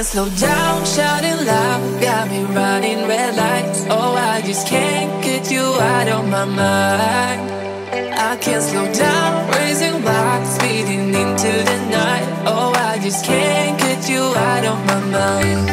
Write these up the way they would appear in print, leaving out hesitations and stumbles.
can't slow down, shouting loud, got me running red lights. Oh, I just can't get you out of my mind. I can't slow down, raising rocks, speeding into the night. Oh, I just can't get you out of my mind.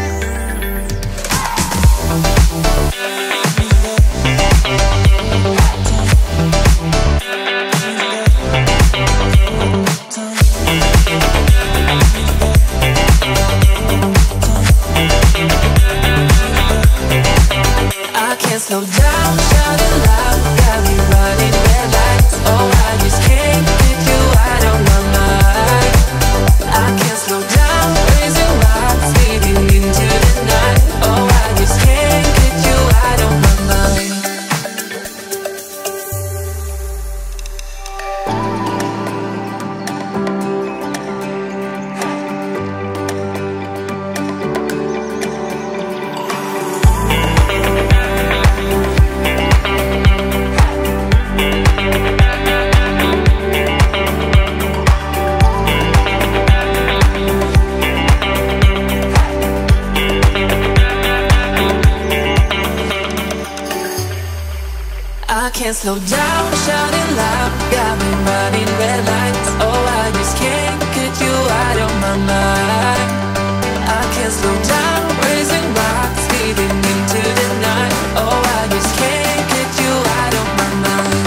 I can't slow down, shouting loud, got me running red lights. Oh, I just can't get you out of my mind. I can't slow down, raising rocks, speeding into the night. Oh, I just can't get you out of my mind. I can't slow down, shouting loud, got me running red lights. Oh, I just can't get you out of my mind. I can't slow down, raising rocks, speeding into the night. Oh, I just can't get you out of my mind.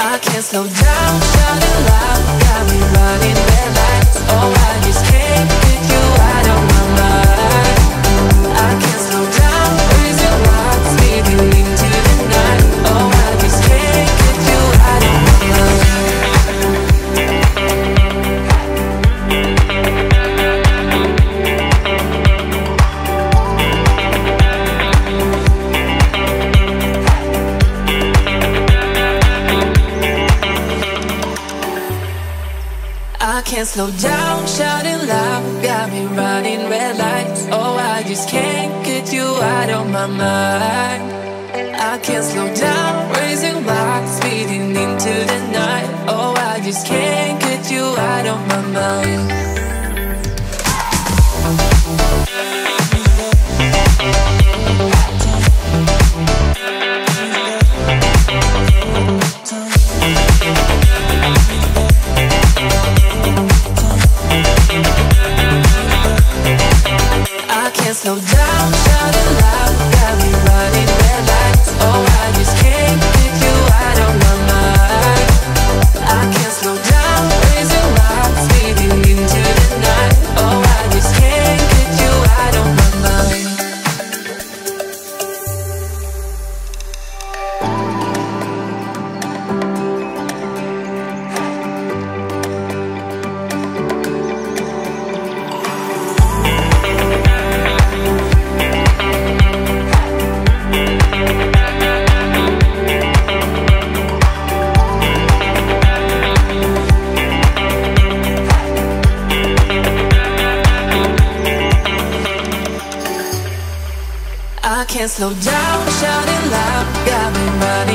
I can't slow down, shouting loud, got me running red lights. Oh, I just can't get you out of my mind. I can't slow down, raising rocks, speeding into the night. Oh, I just can't get you out of my mind. I can't slow down, shouting loud, got me running red lights. Oh, I just can't get you out of my mind. I can't slow down, raising rocks, speeding into the night. Oh, I just can't get you out of my mind. I can't slow down, shouting loud, got me running red lights. Oh, I just can't get you out of my mind. I can't slow down, raising rocks, speeding into the night. Oh, I just can't get you out of my mind. I can't slow down, shouting loud, got me running